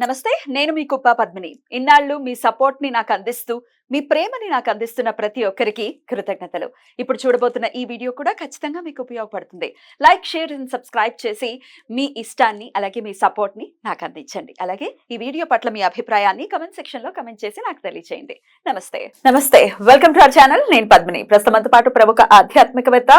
నమస్తే, నేను మీ కుప్ప పద్మిని. ఇన్నాళ్ళు మీ సపోర్ట్ ని నాకు అందిస్తూ, మీ ప్రేమని నాకు అందిస్తున్న ప్రతి ఒక్కరికి కృతజ్ఞతలు. ఇప్పుడు చూడబోతున్న ఈ వీడియో కూడా ఖచ్చితంగా మీకు ఉపయోగపడుతుంది. లైక్, షేర్ అండ్ సబ్స్క్రైబ్ చేసి మీ ఇష్టాన్ని అలాగే మీ సపోర్ట్ ని నాకు అందించండి. అలాగే ఈ వీడియో పట్ల మీ అభిప్రాయాన్ని కమెంట్ సెక్షన్ లో కమెంట్ చేసి నాకు తెలియజేయండి. నమస్తే, వెల్కమ్ టు అవర్ ఛానల్. నేను పద్మిని. ప్రస్తుతంతో పాటు ప్రముఖ ఆధ్యాత్మికవేత్త,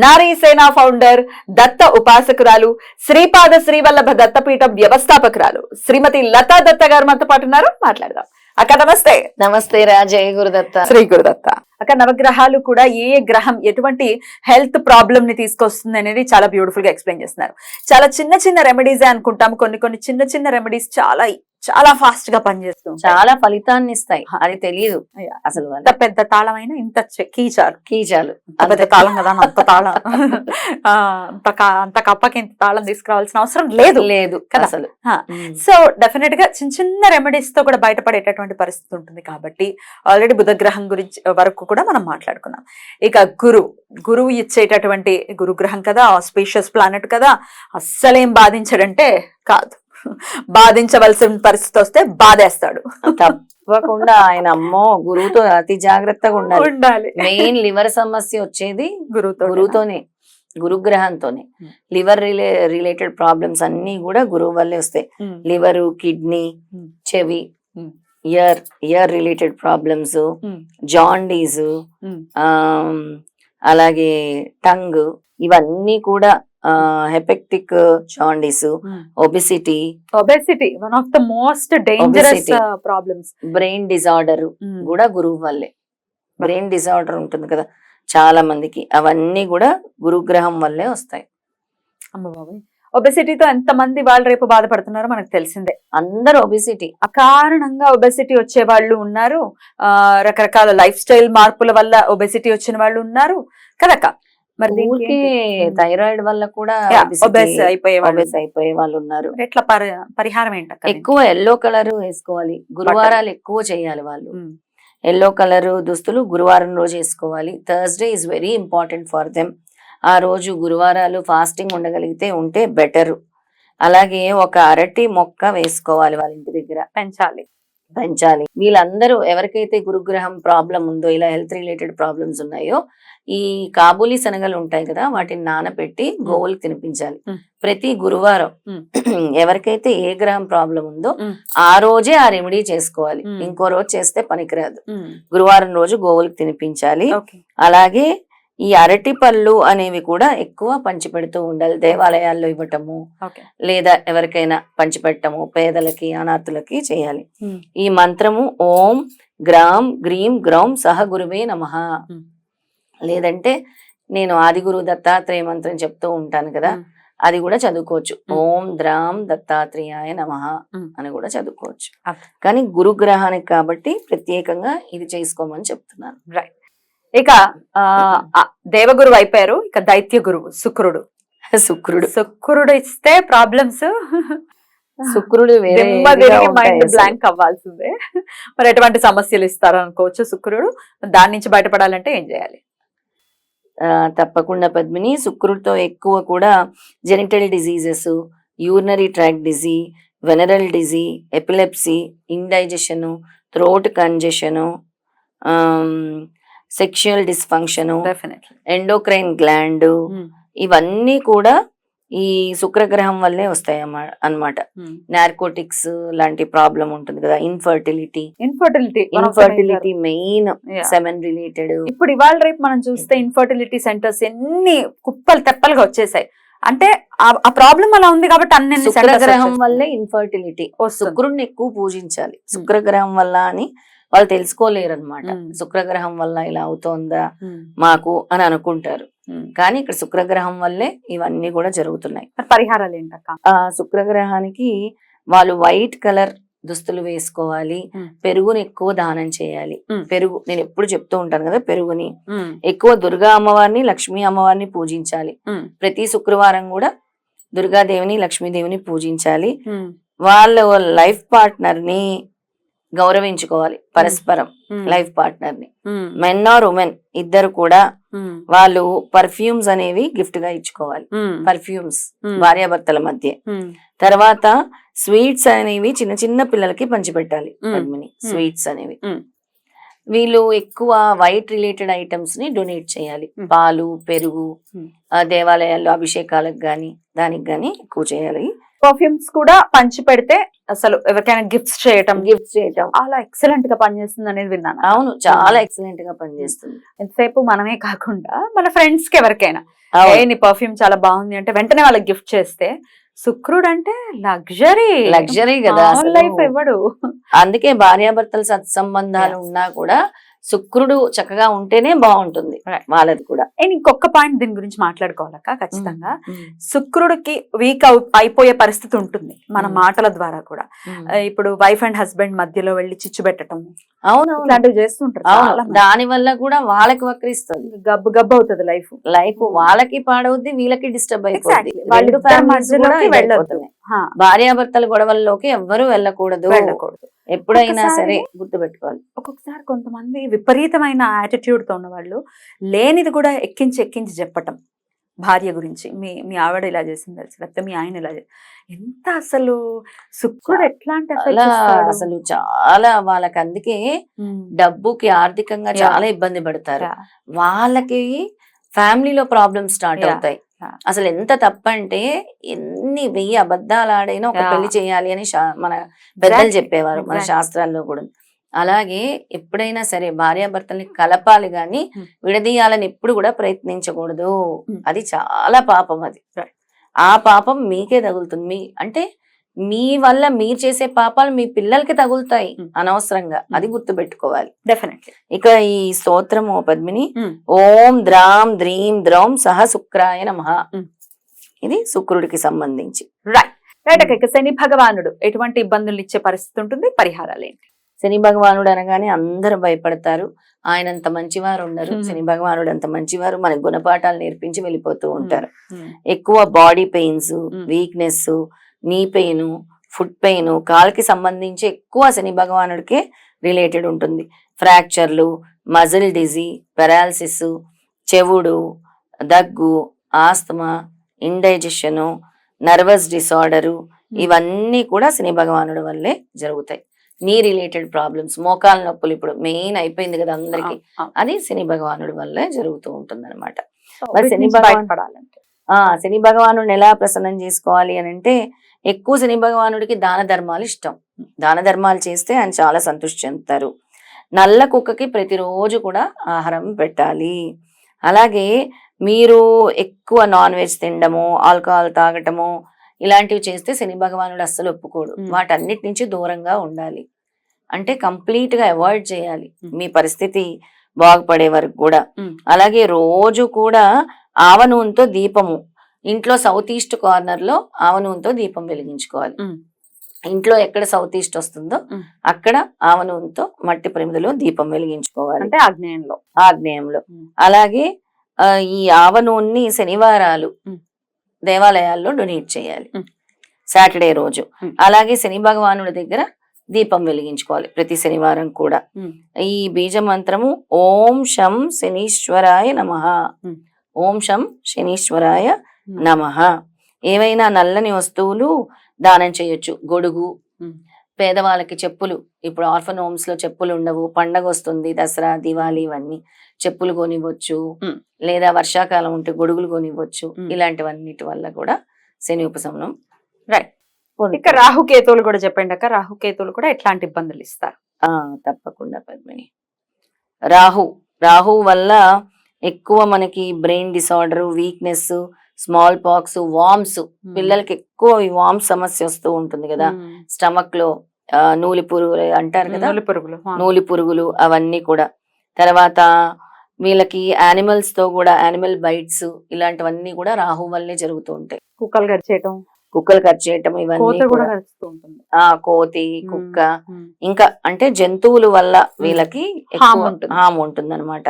నారీ సేనా ఫౌండర్, దత్త ఉపాసకురాలు, శ్రీపాద శ్రీవల్లభ దత్తపీఠం వ్యవస్థాపకురాలు శ్రీమతి లతా దత్త గారు మనతో పాటు ఉన్నారు. మాట్లాడదాం. అక్క నమస్తే. నమస్తే రా, జయ గురుదత్త. శ్రీ గురుదత్త. అక్క, నవగ్రహాలు కూడా ఏ గ్రహం ఎటువంటి హెల్త్ ప్రాబ్లమ్ ని తీసుకొస్తుంది అనేది చాలా బ్యూటిఫుల్ గా ఎక్స్ప్లెయిన్ చేస్తున్నారు. చాలా చిన్న చిన్న రెమెడీస్ అనుకుంటాం, కొన్ని చిన్న చిన్న రెమెడీస్ చాలా ఫాస్ట్ గా పనిచేస్తుంది, చాలా ఫలితాన్ని ఇస్తాయి. అది తెలియదు అసలు. అంత పెద్ద తాళమైనా ఇంత కీచాలు పెద్ద తాళం కదా, అంత తాళం అంత కప్పకి ఇంత తాళం తీసుకురావాల్సిన అవసరం లేదు కదా అసలు. సో డెఫినెట్ గా చిన్న చిన్న రెమెడీస్ తో కూడా బయటపడేటటువంటి పరిస్థితి ఉంటుంది. కాబట్టి ఆల్రెడీ బుధగ్రహం గురించి వరకు కూడా మనం మాట్లాడుకున్నాం. ఇక గురువు ఇచ్చేటటువంటి గురుగ్రహం కదా, ఆస్పీషియస్ ప్లానెట్ కదా, అస్సలేం బాధించడంటే కాదు, బాధించవలసిన పరిస్థితి వస్తే బాధేస్తాడు తప్పకుండా. ఆయన అమ్మో, గురువుతో అతి జాగ్రత్తగా ఉండాలి. మెయిన్ లివర్ సమస్య వచ్చేది గురువుతోనే, గురుగ్రహంతోనే. లివర్ రిలేటెడ్ ప్రాబ్లమ్స్ అన్ని కూడా గురువు వల్లే వస్తాయి. లివరు, కిడ్నీ, చెవి, ఇయర్ రిలేటెడ్ ప్రాబ్లమ్స్, జాండీస్, అలాగే టంగ్, ఇవన్నీ కూడా hepatic jaundice, obesity one of the most dangerous problems. Brain disorder కూడా గురువు వల్లే. బ్రెయిన్ డిజార్డర్ ఉంటుంది కదా చాలా మందికి, అవన్నీ కూడా గురుగ్రహం వల్లే వస్తాయి. అమ్మ బాబాయ్, ఒబెసిటీతో ఎంత మంది వాళ్ళు రేపు బాధపడుతున్నారో మనకు తెలిసిందే. అందరూ ఒబెసిటీ, అకారణంగా ఒబెసిటీ వచ్చే వాళ్ళు ఉన్నారు, రకరకాల లైఫ్ స్టైల్ మార్పుల వల్ల ఒబెసిటీ వచ్చిన వాళ్ళు ఉన్నారు కదక్క. మరి థైరాయిడ్ వల్ల కూడా అయిపోయే వాళ్ళు ఉన్నారు. ఎట్లా పరిహారం ఏంటక్క? ఎక్కువ ఎల్లో కలర్ వేసుకోవాలి, గురువారాలు ఎక్కువ చేయాలి వాళ్ళు. ఎల్లో కలర్ దుస్తులు గురువారం రోజు వేసుకోవాలి. Thursday is very important for them. ఆ రోజు గురువారాలు ఫాస్టింగ్ ఉండగలిగితే ఉంటే బెటర్. అలాగే ఒక అరటి మొక్క వేసుకోవాలి, వాళ్ళ ఇంటి దగ్గర పెంచాలి. వీళ్ళందరూ ఎవరికైతే గురుగ్రహం ప్రాబ్లం ఉందో, ఇలా హెల్త్ రిలేటెడ్ ప్రాబ్లమ్స్ ఉన్నాయో, ఈ కాబూలీ శనగలు ఉంటాయి కదా, వాటిని నానబెట్టి గోవులకు తినిపించాలి ప్రతి గురువారం. ఎవరికైతే ఏ గ్రహం ప్రాబ్లం ఉందో ఆ రోజే ఆ రెమెడీ చేసుకోవాలి, ఇంకో రోజు చేస్తే పనికిరాదు. గురువారం రోజు గోవులకు తినిపించాలి. అలాగే ఈ అరటి పళ్ళు అనేవి కూడా ఎక్కువ పంచిపెడుతూ ఉండాలి. దేవాలయాల్లో ఇవ్వటము, లేదా ఎవరికైనా పంచిపెట్టము, పేదలకి, అనాథులకి చేయాలి. ఈ మంత్రము ఓం గ్రాం గ్రీం గ్రౌం సహ గురువే నమః, లేదంటే నేను ఆది గురు దత్తాత్రేయ మంత్రం చెప్తూ ఉంటాను కదా, అది కూడా చదువుకోవచ్చు. ఓం ద్రాం దత్తాత్రేయాయ నమః అని కూడా చదువుకోవచ్చు. కానీ గురుగ్రహానికి కాబట్టి ప్రత్యేకంగా ఇది చేసుకోమని చెప్తున్నాను. రైట్. ఇక దేవగురువు అయిపోయారు, ఇక దైత్య గురువు శుక్రుడు ఇస్తే ప్రాబ్లమ్స్, శుక్రుడు మైండ్ బ్లాంక్ అవ్వాల్సిందే. మరి ఎటువంటి సమస్యలు ఇస్తారు అనుకోవచ్చు శుక్రుడు? దాని నుంచి బయటపడాలంటే ఏం చేయాలి? తప్పకుండా పద్మిని, శుక్రుడితో ఎక్కువ కూడా genital diseases, urinary tract disease, venereal disease, epilepsy, indigestion, throat congestion, sexual dysfunction, endocrine gland, ఇవన్నీ కూడా ఈ శుక్రగ్రహం వల్లే వస్తాయి అన్నమాట. నార్కోటిక్స్ లాంటి ప్రాబ్లం ఉంటుంది కదా, ఇన్ఫర్టిలిటీ మెయిన్ సెమెన్ రిలేటెడ్. ఇప్పుడు ఇవాళ రేపు మనం చూస్తే ఇన్ఫర్టిలిటీ సెంటర్స్ ఎన్ని కుప్పలు తెప్పలుగా వచ్చేసాయి. అంటే ఆ ప్రాబ్లం అలా ఉంది కాబట్టి అన్ని శుక్రగ్రహం వల్లే ఇన్ఫర్టిలిటీ. శుక్రుడిని ఎక్కువ పూజించాలి శుక్రగ్రహం వల్ల అని వాళ్ళు తెలుసుకోలేరు అనమాట. శుక్రగ్రహం వల్ల ఇలా అవుతోందా మాకు అని అనుకుంటారు, కానీ ఇక్కడ శుక్రగ్రహం వల్లే ఇవన్నీ కూడా జరుగుతున్నాయి. పరిహారాలు ఏంటక్క? శుక్రగ్రహానికి వాళ్ళు వైట్ కలర్ దుస్తులు వేసుకోవాలి, పెరుగుని ఎక్కువ దానం చేయాలి. పెరుగు నేను ఎప్పుడు చెప్తూ ఉంటాను కదా, పెరుగుని ఎక్కువ దుర్గా అమ్మవారిని, లక్ష్మీ అమ్మవారిని పూజించాలి. ప్రతి శుక్రవారం కూడా దుర్గాదేవిని, లక్ష్మీదేవిని పూజించాలి. వాళ్ళ లైఫ్ పార్ట్నర్ ని గౌరవించుకోవాలి పరస్పరం ఉమ్, లైఫ్ పార్ట్నర్ ని. ఉమ్, మెన్ ఆర్ ఉమెన్ ఇద్దరు కూడా ఉమ్, వాళ్ళు పర్ఫ్యూమ్స్ అనేవి గిఫ్ట్ గా ఇచ్చుకోవాలి. ఉమ్, పర్ఫ్యూమ్స్ ఉమ్, భార్యాభర్తల మధ్య. ఉమ్, తర్వాత స్వీట్స్ అనేవి చిన్న చిన్న పిల్లలకి పంచిపెట్టాలి మ్. పద్మిని. స్వీట్స్ అనేవి మ్. వీళ్ళు ఎక్కువ వైట్ రిలేటెడ్ ఐటమ్స్ ని డొనేట్ చేయాలి. మ్. పాలు, పెరుగు, మ్. దేవాలయాల్లో అభిషేకాలకు గాని దానికి గాని ఎక్కువ చేయాలి. పర్ఫ్యూమ్స్ కూడా పంచి పెడితే అసలు ఎవరికైనా గిఫ్ట్స్ చేయటం గిఫ్ట్ చేయటం చాలా ఎక్సలెంట్ గా పనిచేస్తుంది అనేది విన్నాను. అవును, చాలా ఎక్సలెంట్ గా పనిచేస్తుంది. ఎంతసేపు మనమే కాకుండా మన ఫ్రెండ్స్ కి ఎవరికైనా అవును. ఏ నీ పర్ఫ్యూమ్ చాలా బాగుంది అంటే వెంటనే వాళ్ళకి గిఫ్ట్ చేస్తే, శుక్రుడు అంటే లగ్జరీ కదా అసలు. లైఫ్ ఇవ్వడు. అందుకే భార్యాభర్తల సత్సంబంధాలు ఉన్నా కూడా శుక్రుడు చక్కగా ఉంటేనే బాగుంటుంది Right. వాళ్ళది కూడా. అండ్ ఇంకొక పాయింట్ దీని గురించి మాట్లాడుకోవాలక్క ఖచ్చితంగా. ఉమ్. శుక్రుడికి వీక్ అయిపోయే పరిస్థితి ఉంటుంది మన మాటల ద్వారా కూడా. ఉమ్. ఇప్పుడు వైఫ్ అండ్ హస్బెండ్ మధ్యలో వెళ్ళి చిచ్చు పెట్టడం అవునవును. ఇట్లాంటివి చేస్తుంటారు చాలా అవును, మంది. దాని వల్ల కూడా వాళ్ళకి వక్రిస్తుంది గబ్బు గబ్బు అవుతుంది లైఫ్. లైఫ్. వాళ్ళకి పాడవుద్ది, వీళ్ళకి డిస్టర్బ్ అయిపోద్ది. Exactly. వాళ్ళ రెండు ఇద్దరి families కూడా మధ్యలోకి వెళ్ళొద్దు. ఇదైపోతున్నాయి. భార్యాభర్తల గొడవల్లోకి ఎవ్వరూ వెళ్ళకూడదు. ఎప్పుడైనా ఒక్కసారి- సరే గుర్తు పెట్టుకోవాలి. ఒక్కొక్కసారి కొంతమంది విపరీతమైన యాటిట్యూడ్ తో ఉన్న వాళ్ళు లేనిది కూడా ఎక్కించి చెప్పటం భార్య గురించి. మీ ఆవిడ ఇలా చేసింది తెలుసు, లేకపోతే మీ ఆయన ఇలా ఎంత అసలు శుక్రుడు ఎట్లాంటి effect అలా ఇస్తాడు? అసలు చాలా వాళ్ళకి అందుకే ఉమ్. డబ్బుకి ఆర్థికంగా Yeah. చాలా ఇబ్బంది పడతారు. Yeah. వాళ్ళకి ఫ్యామిలీలో ప్రాబ్లమ్స్ స్టార్ట్ Yeah. అవుతాయి. Yeah. అసలు ఎంత తప్పంటే ఎన్ని 1000 అబద్ధాలు ఆడైనా ఒక Yeah. పెళ్లి చేయాలి అని మన పెద్దలు Exactly. చెప్పేవారు, మన Exactly. శాస్త్రాల్లో కూడా. అలాగే ఎప్పుడైనా సరే భార్యాభర్తల్ని కలపాలి గాని Hmm. విడదీయాలని ఎప్పుడు కూడా ప్రయత్నించకూడదు. Hmm. అది చాలా పాపం. అది Right. ఆ పాపం మీకే తగులుతుంది. అంటే మీ వల్ల మీరు చేసే పాపాలు మీ పిల్లలకి తగులుతాయి Hmm. అనవసరంగా. అది గుర్తు పెట్టుకోవాలి. Definitely. ఇక ఈ స్తోత్రము పద్మిని, Hmm. ఓం ద్రాం ద్రీం ద్రౌం సహ శుక్రాయ నమః. Hmm. ఇది శుక్రుడికి సంబంధించి. రైట్ అక్క. ఇక శని భగవానుడు ఎటువంటి ఇబ్బందులు ఇచ్చే పరిస్థితి ఉంటుంది, పరిహారాలు ఏంటి? శని భగవానుడు అనగానే అందరూ భయపడతారు. ఆయన అంత మంచివారు ఉండరు. Hmm. శని భగవానుడు అంత మంచివారు, మనకు గుణపాఠాలు నేర్పించి వెళ్ళిపోతూ ఉంటారు. Hmm. ఎక్కువ body pains, Hmm. Weakness, knee pain, foot pain, కాలుకి సంబంధించి ఎక్కువ శని భగవానుడికే రిలేటెడ్ ఉంటుంది. ఫ్రాక్చర్లు, మజిల్ డిజీ, పెరాలసిస్, చెవుడు, దగ్గు, ఆస్తమా, ఇండైజెషను, నర్వస్ డిసార్డరు, ఇవన్నీ కూడా శని భగవానుడి వల్లే జరుగుతాయి. నీ రిలేటెడ్ ప్రాబ్లమ్స్, మోకాల నొప్పులు ఇప్పుడు మెయిన్ అయిపోయింది కదా అందరికి. అది శని భగవానుడి వల్లే జరుగుతూ ఉంటుంది అనమాట. మరి శని బయటపడాలంటే శని భగవానుడిని ఎలా ప్రసన్నం చేసుకోవాలి అని అంటే, ఎక్కువ శని భగవానుడికి దాన ధర్మాలు ఇష్టం. దాన ధర్మాలు చేస్తే ఆయన చాలా సంతృష్టి చెందుతారు. నల్ల కుక్కకి ప్రతిరోజు కూడా ఆహారం పెట్టాలి. అలాగే మీరు ఎక్కువ నాన్ వెజ్ తినడము, ఆల్కహాల్ తాగటము ఇలాంటివి చేస్తే శని భగవానుడు అస్సలు ఒప్పుకోడు. వాటన్నిటి నుంచి దూరంగా ఉండాలి. అంటే కంప్లీట్ గా అవాయిడ్ చేయాలి మీ పరిస్థితి బాగుపడే వరకు కూడా. అలాగే రోజు కూడా ఆవ నూనెతో దీపము, ఇంట్లో సౌత్ ఈస్ట్ కార్నర్ లో ఆవ నూనెతో దీపం వెలిగించుకోవాలి. ఇంట్లో ఎక్కడ సౌత్ ఈస్ట్ వస్తుందో అక్కడ ఆవ నూనెతో మట్టి ప్రమిదలో దీపం వెలిగించుకోవాలి, అంటే ఆగ్నేయంలో. అలాగే ఈ ఆవ నూనెని శనివారాలు దేవాలయాల్లో డొనేట్ చేయాలి, సాటర్డే రోజు. అలాగే శని భగవానుడి దగ్గర దీపం వెలిగించుకోవాలి ప్రతి శనివారం కూడా. ఈ బీజ మంత్రము ఓం శం శనీశ్వరాయ నమః, ఓం శం శనీశ్వరాయ నమః. ఏవైనా నల్లని వస్తువులు దానం చేయొచ్చు. గొడుగు, పేదవాళ్ళకి చెప్పులు. ఇప్పుడు ఆర్ఫన్ హోమ్స్ లో చెప్పులు ఉండవు, పండగ వస్తుంది, దసరా, దివాళీ, ఇవన్నీ చెప్పులు కొనివ్వచ్చు. లేదా వర్షాకాలం ఉంటే గొడుగులు కొనివ్వచ్చు. ఇలాంటివన్నిటి వల్ల కూడా శని ఉపశమనం. రైట్. ఇక రాహుకేతువులు కూడా చెప్పండి అక్క. రాహుకేతువులు కూడా ఎట్లాంటి ఇబ్బందులు ఇస్తారు? తప్పకుండా పద్మిని. రాహు వల్ల ఎక్కువ మనకి brain disorder, weakness, small pox, worms. పిల్లలకి ఎక్కువ ఈ వామ్స్ సమస్య వస్తూ ఉంటుంది కదా. స్టమక్ లో నూలి పురుగులు అంటారు కదా, నూలి పురుగులు, అవన్నీ కూడా. తర్వాత వీళ్ళకి యానిమల్స్ తో కూడా యానిమల్ బైట్స్, ఇలాంటివన్నీ కూడా రాహు వల్లే జరుగుతూ ఉంటాయి. కుక్కలు కరిచేయటం, ఇవన్నీ కూడా. కోతి, కుక్క, ఇంకా అంటే జంతువుల వల్ల వీళ్ళకి హామ్ ఉంటుంది అనమాట.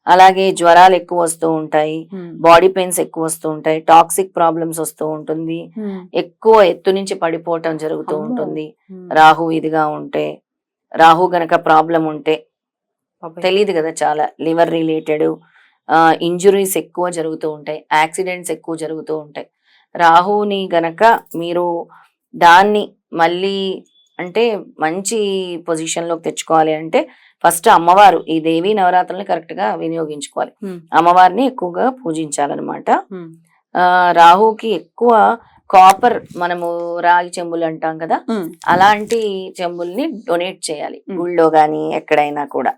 అలాగే జ్వరాలు ఎక్కువ వస్తూ ఉంటాయి, బాడీ పెయిన్స్ ఎక్కువ వస్తూ ఉంటాయి, టాక్సిక్ ప్రాబ్లమ్స్ వస్తూ ఉంటుంది, ఎక్కువ ఎత్తు నుంచి పడిపోవటం జరుగుతూ ఉంటుంది రాహు ఇదిగా ఉంటే. రాహు గనక ప్రాబ్లం ఉంటే తెలియదు కదా, చాలా లివర్ రిలేటెడ్ ఇంజురీస్ ఎక్కువ జరుగుతూ ఉంటాయి, యాక్సిడెంట్స్ ఎక్కువ జరుగుతూ ఉంటాయి. రాహుని గనక మీరు దాన్ని మళ్ళీ అంటే మంచి పొజిషన్లోకి తెచ్చుకోవాలి అంటే ఫస్ట్ అమ్మవారు ఈ దేవీ నవరాత్రుల్ని కరెక్ట్ గా వినియోగించుకోవాలి. అమ్మవారిని ఎక్కువగా పూజించాలన్నమాట. రాహుకి ఎక్కువ కాపర్, మనము రాగి చెంబులు అంటాం కదా, అలాంటి చెంబుల్ని డొనేట్ చేయాలి గుళ్ళో గాని ఎక్కడైనా కూడా.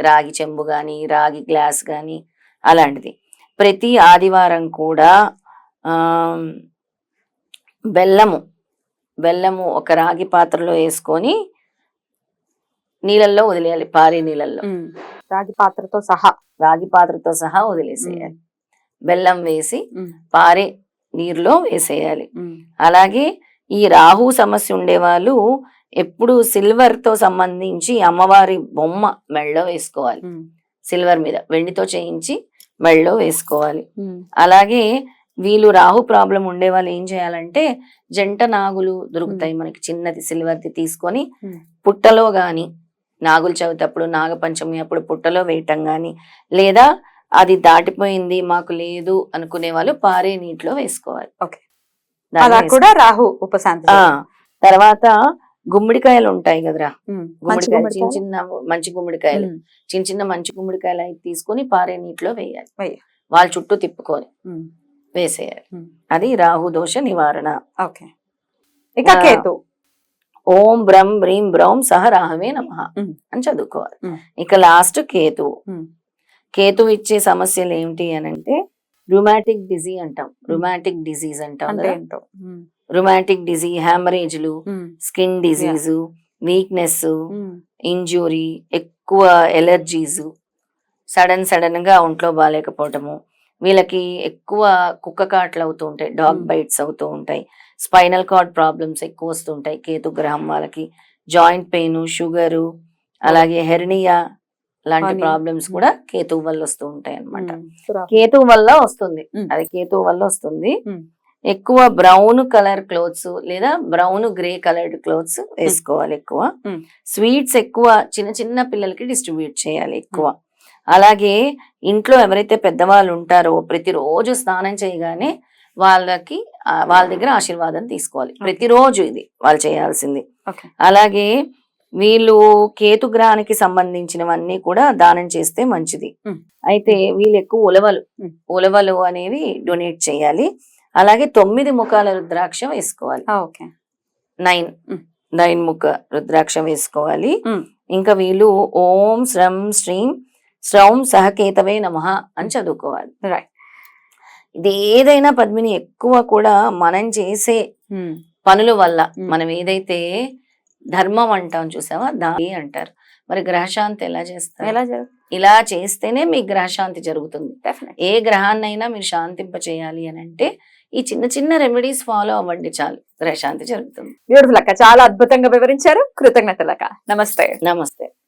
రాగి చెంబు గాని రాగి గ్లాస్ గాని అలాంటిది. ప్రతి ఆదివారం కూడా బెల్లము ఒక రాగి పాత్రలో వేసుకొని నీళ్ళల్లో వదిలేయాలి, పారే నీళ్ళల్లో. రాగి పాత్రతో సహా వదిలేసేయాలి. బెల్లం వేసి పారే నీరులో వేసేయాలి. అలాగే ఈ రాహు సమస్య ఉండేవాళ్ళు ఎప్పుడు సిల్వర్ తో సంబంధించి అమ్మవారి బొమ్మ మెళ్ళో వేసుకోవాలి. సిల్వర్ మీద వెండితో చేయించి మెళ్ళో వేసుకోవాలి. అలాగే వీళ్ళు రాహు ప్రాబ్లం ఉండే వాళ్ళు ఏం చేయాలంటే జంట నాగులు దొరుకుతాయి మనకి, చిన్నది సిల్వర్ది తీసుకొని పుట్టలో గాని నాగుల చవితి అప్పుడు, నాగపంచమి అప్పుడు పుట్టలో వేయటం గాని, లేదా అది దాటిపోయింది మాకు లేదు అనుకునే వాళ్ళు పారే నీటిలో వేసుకోవాలి. కూడా రాహు ఉపశాంతి. తర్వాత గుమ్మడికాయలు ఉంటాయి కదరా, గుమ్మడికాయలు చిన్న చిన్న మంచి గుమ్మడికాయలు, చిన్న మంచి గుమ్మడికాయలు అయితే తీసుకొని పారే నీటిలో వేయాలి. వాళ్ళ చుట్టూ తిప్పుకొని వేసేయాలి. అది రాహు దోష నివారణ. ఇక కేతు, ఓం బ్రం బ్రీం బ్రౌం సహ రాహవే నమః అని చదువుకోవాలి. ఇక లాస్ట్ కేతు ఇచ్చే సమస్యలు ఏమిటి అని అంటే రుమాటిక్ డిజీజ్ అంటాం. రుమాటిక్ డిజీజ్, హ్యామరేజ్లు, స్కిన్ డిజీజ్, వీక్నెస్, ఇంజురీ, ఎక్కువ ఎలర్జీస్, సడన్ గా ఒంట్లో బాగాలేకపోవటము, వీళ్ళకి ఎక్కువ కుక్క కాట్లు అవుతూ ఉంటాయి, డాగ్ బైట్స్ అవుతూ ఉంటాయి, స్పైనల్ కార్డ్ ప్రాబ్లమ్స్ ఎక్కువ వస్తుంటాయి కేతు గ్రహం వాళ్ళకి, జాయింట్ పెయిన్, షుగరు, అలాగే హెర్నియా లాంటి ప్రాబ్లమ్స్ కూడా కేతువు వల్ల వస్తూ ఉంటాయి అన్నమాట. కేతువు వల్ల వస్తుంది. ఎక్కువ బ్రౌన్ కలర్ క్లోత్స్ లేదా బ్రౌన్ గ్రే కలర్డ్ క్లోత్స్ వేసుకోవాలి. ఎక్కువ స్వీట్స్ ఎక్కువ చిన్న పిల్లలకి డిస్ట్రిబ్యూట్ చేయాలి ఎక్కువ. అలాగే ఇంట్లో ఎవరైతే పెద్దవాళ్ళు ఉంటారో ప్రతిరోజు స్నానం చేయగానే వాళ్ళ దగ్గర ఆశీర్వాదం తీసుకోవాలి ప్రతిరోజు, ఇది వాళ్ళు చేయాల్సింది. అలాగే వీళ్ళు కేతు గ్రహానికి సంబంధించినవన్నీ కూడా దానం చేస్తే మంచిది. అయితే వీళ్ళు ఎక్కువ ఉలవలు అనేవి డొనేట్ చేయాలి. అలాగే 9 ముఖాల రుద్రాక్ష వేసుకోవాలి. 9 ముఖ రుద్రాక్ష వేసుకోవాలి. ఇంకా వీళ్ళు ఓం శ్రం శ్రీం శ్రౌం సహకేతవే నమః అని చదువుకోవాలి. ఇది ఏదైనా పద్మిని ఎక్కువ కూడా మనం చేసే పనుల వల్ల, మనం ఏదైతే ధర్మం అంటాం చూసావా దాని అంటారు. మరి గ్రహశాంతి ఎలా చేస్తారు? ఇలా చేస్తేనే మీ గ్రహశాంతి జరుగుతుంది. ఏ గ్రహాన్నైనా మీరు శాంతింప చేయాలి అని అంటే ఈ చిన్న రెమెడీస్ ఫాలో అవ్వండి, చాలు గ్రహశాంతి జరుగుతుంది. బ్యూటిఫుల్ అక్క, చాలా అద్భుతంగా వివరించారు. కృతజ్ఞతలు అక్క. నమస్తే.